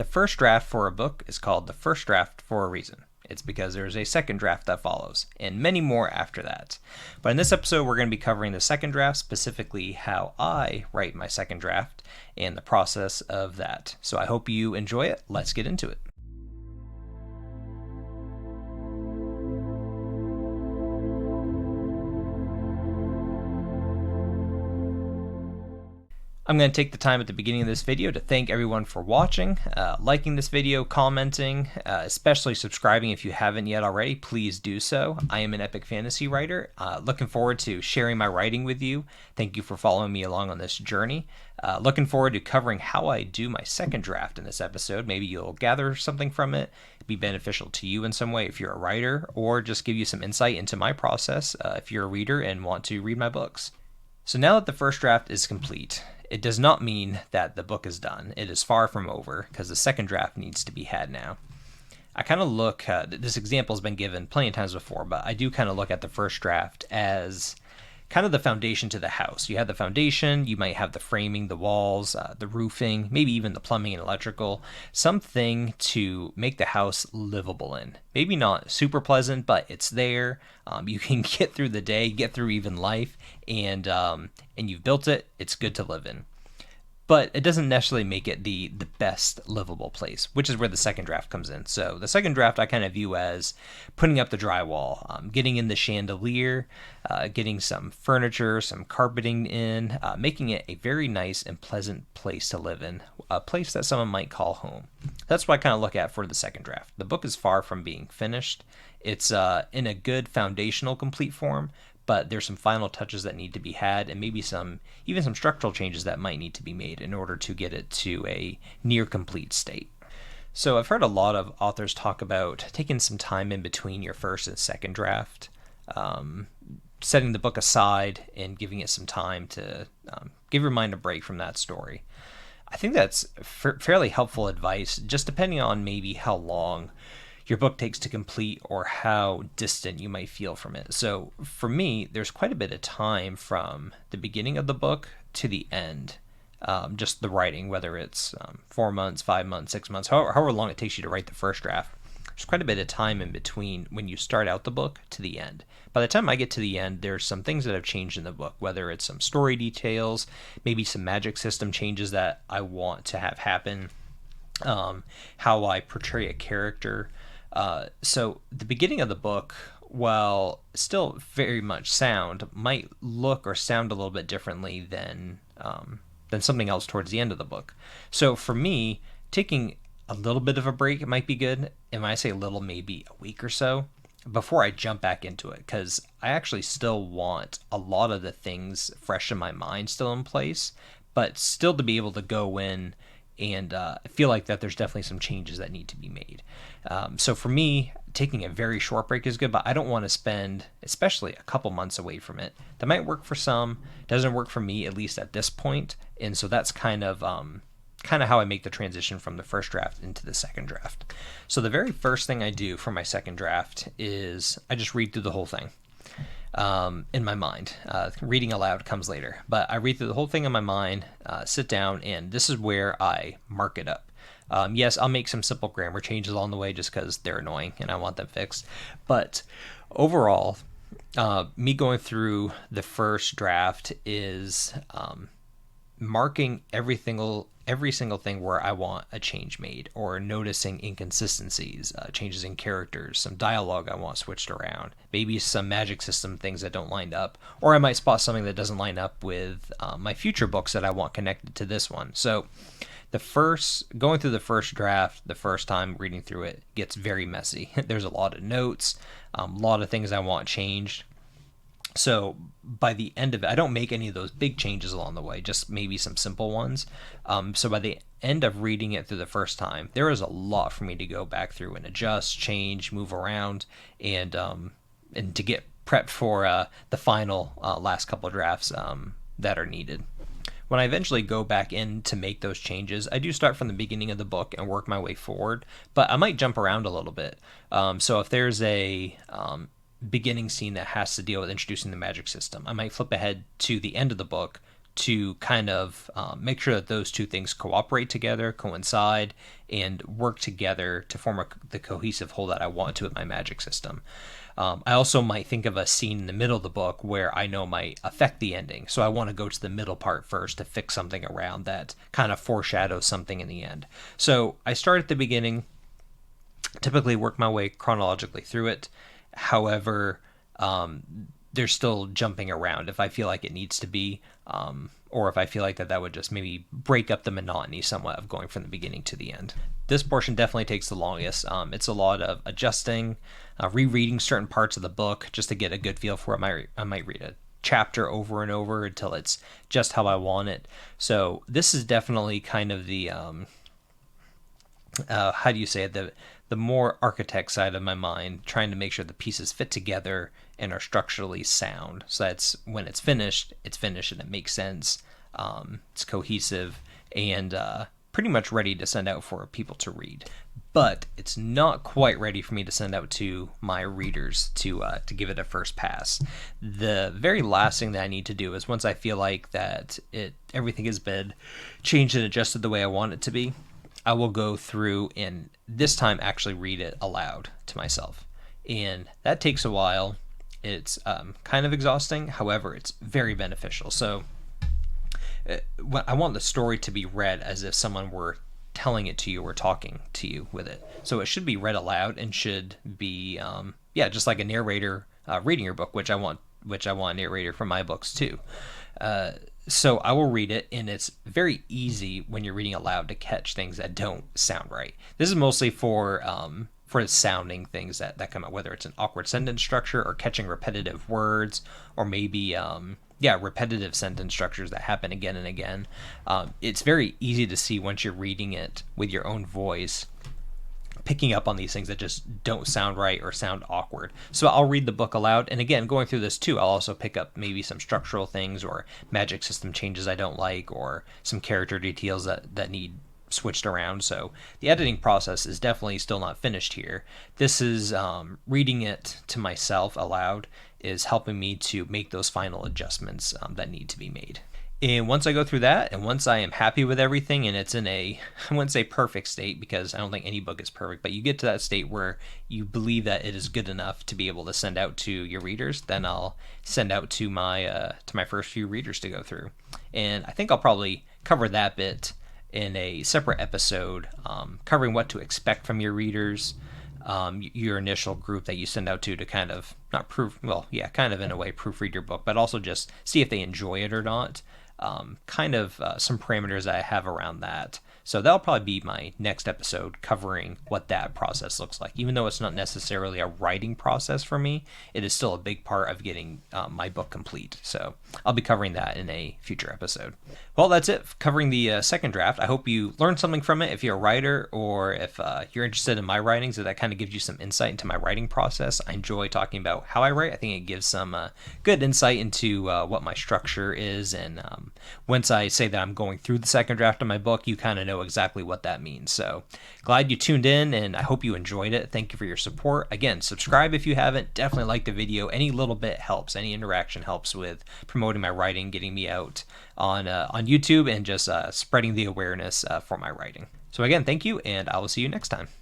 The first draft for a book is called the first draft for a reason. It's because there's a second draft that follows, and many more after that. But in this episode, we're going to be covering the second draft, specifically how I write my second draft and the process of that. So I hope you enjoy it. Let's get into it. I'm going to take the time at the beginning of this video to thank everyone for watching, liking this video, commenting, especially subscribing if you haven't yet already. Please do so. I am an epic fantasy writer. Looking forward to sharing my writing with you. Thank you for following me along on this journey. Looking forward to covering how I do my second draft in this episode. Maybe you'll gather something from it, be beneficial to you in some way if you're a writer, or just give you some insight into my process if you're a reader and want to read my books. So now that the first draft is complete, it does not mean that the book is done. It is far from over because the second draft needs to be had now. I kind of look, this example has been given plenty of times before, but I do kind of look at the first draft as kind of the foundation to the house. You have the foundation, you might have the framing, the walls, the roofing, maybe even the plumbing and electrical, something to make the house livable in. Maybe not super pleasant, but it's there. You can get through the day, get through even life, and you've built it. It's good to live in. But it doesn't necessarily make it the best livable place, which is where the second draft comes in. So the second draft I kind of view as putting up the drywall, getting in the chandelier, getting some furniture, some carpeting in, making it a very nice and pleasant place to live in, a place that someone might call home. That's what I kind of look at for the second draft. The book is far from being finished. It's in a good foundational complete form, but there's some final touches that need to be had, and maybe even some structural changes that might need to be made in order to get it to a near complete state. So I've heard a lot of authors talk about taking some time in between your first and second draft, setting the book aside and giving it some time to give your mind a break from that story. I think that's fairly helpful advice, just depending on maybe how long your book takes to complete or how distant you might feel from it. So for me, there's quite a bit of time from the beginning of the book to the end, just the writing, whether it's 4 months, 5 months, 6 months, however long it takes you to write the first draft. There's quite a bit of time in between when you start out the book to the end. By the time I get to the end, there's some things that have changed in the book, whether it's some story details, maybe some magic system changes that I want to have happen, how I portray a character. So the beginning of the book, while still very much sound, might look or sound a little bit differently than something else towards the end of the book. So for me, taking a little bit of a break might be good. And when I say little, maybe a week or so before I jump back into it, because I actually still want a lot of the things fresh in my mind still in place, but still to be able to go in and I feel like that there's definitely some changes that need to be made. So for me, taking a very short break is good, but I don't want to spend especially a couple months away from it. That might work for some, doesn't work for me, at least at this point. And so that's kind of how I make the transition from the first draft into the second draft. So the very first thing I do for my second draft is I just read through the whole thing. In my mind. Reading aloud comes later, but I read through the whole thing in my mind, sit down, and this is where I mark it up. Yes, I'll make some simple grammar changes along the way just because they're annoying and I want them fixed. But overall, me going through the first draft is marking every single thing where I want a change made, or noticing inconsistencies, changes in characters, some dialogue I want switched around, maybe some magic system things that don't line up, or I might spot something that doesn't line up with my future books that I want connected to this one. So going through the first draft, the first time reading through it gets very messy. There's a lot of notes, a lot of things I want changed. So by the end of it, I don't make any of those big changes along the way, just maybe some simple ones. So by the end of reading it through the first time, there is a lot for me to go back through and adjust, change, move around, and to get prepped for the final last couple of drafts that are needed. When I eventually go back in to make those changes, I do start from the beginning of the book and work my way forward, but I might jump around a little bit. So if there's a beginning scene that has to deal with introducing the magic system, I might flip ahead to the end of the book, to kind of make sure that those two things cooperate together, coincide, and work together to form the cohesive whole that I want to with my magic system. I also might think of a scene in the middle of the book where I know might affect the ending. So I want to go to the middle part first to fix something around that kind of foreshadows something in the end. So I start at the beginning, typically work my way chronologically through it. However, there's still jumping around if I feel like it needs to be, or if I feel like that would just maybe break up the monotony somewhat of going from the beginning to the end. This portion definitely takes the longest. It's a lot of adjusting, rereading certain parts of the book just to get a good feel for it. I might read a chapter over and over until it's just how I want it. So this is definitely kind of the how do you say it, the more architect side of my mind, trying to make sure the pieces fit together and are structurally sound. So that's when it's finished and it makes sense. It's cohesive and pretty much ready to send out for people to read. But it's not quite ready for me to send out to my readers to give it a first pass. The very last thing that I need to do is, once I feel like that everything has been changed and adjusted the way I want it to be, I will go through and this time actually read it aloud to myself. And that takes a while. It's kind of exhausting. However, it's very beneficial. So I want the story to be read as if someone were telling it to you or talking to you with it. So it should be read aloud and should be, just like a narrator reading your book, which I want a narrator for my books too. So I will read it, and it's very easy when you're reading aloud to catch things that don't sound right. This is mostly for sounding things that come out, whether it's an awkward sentence structure or catching repetitive words, or maybe repetitive sentence structures that happen again and again. It's very easy to see once you're reading it with your own voice, picking up on these things that just don't sound right or sound awkward. So I'll read the book aloud, and again, going through this too, I'll also pick up maybe some structural things or magic system changes I don't like, or some character details that need switched around. So the editing process is definitely still not finished here. This is reading it to myself aloud is helping me to make those final adjustments that need to be made. And once I go through that, and once I am happy with everything, and it's in I wouldn't say perfect state, because I don't think any book is perfect, but you get to that state where you believe that it is good enough to be able to send out to your readers, then I'll send out to my first few readers to go through. And I think I'll probably cover that bit in a separate episode, covering what to expect from your readers, your initial group that you send out to kind of kind of in a way proofread your book, but also just see if they enjoy it or not. Some parameters that I have around that. So that'll probably be my next episode, covering what that process looks like. Even though it's not necessarily a writing process for me, it is still a big part of getting my book complete. So I'll be covering that in a future episode. Well, that's it, covering the second draft. I hope you learned something from it if you're a writer, or if you're interested in my writing, so that kind of gives you some insight into my writing process. I enjoy talking about how I write. I think it gives some good insight into what my structure is, and once I say that I'm going through the second draft of my book, you kind of know exactly what that means. So glad you tuned in, and I hope you enjoyed it. Thank you for your support. Again, subscribe if you haven't. Definitely like the video. Any little bit helps. Any interaction helps with promoting my writing, getting me out on YouTube, and just spreading the awareness for my writing. So again, thank you, and I will see you next time.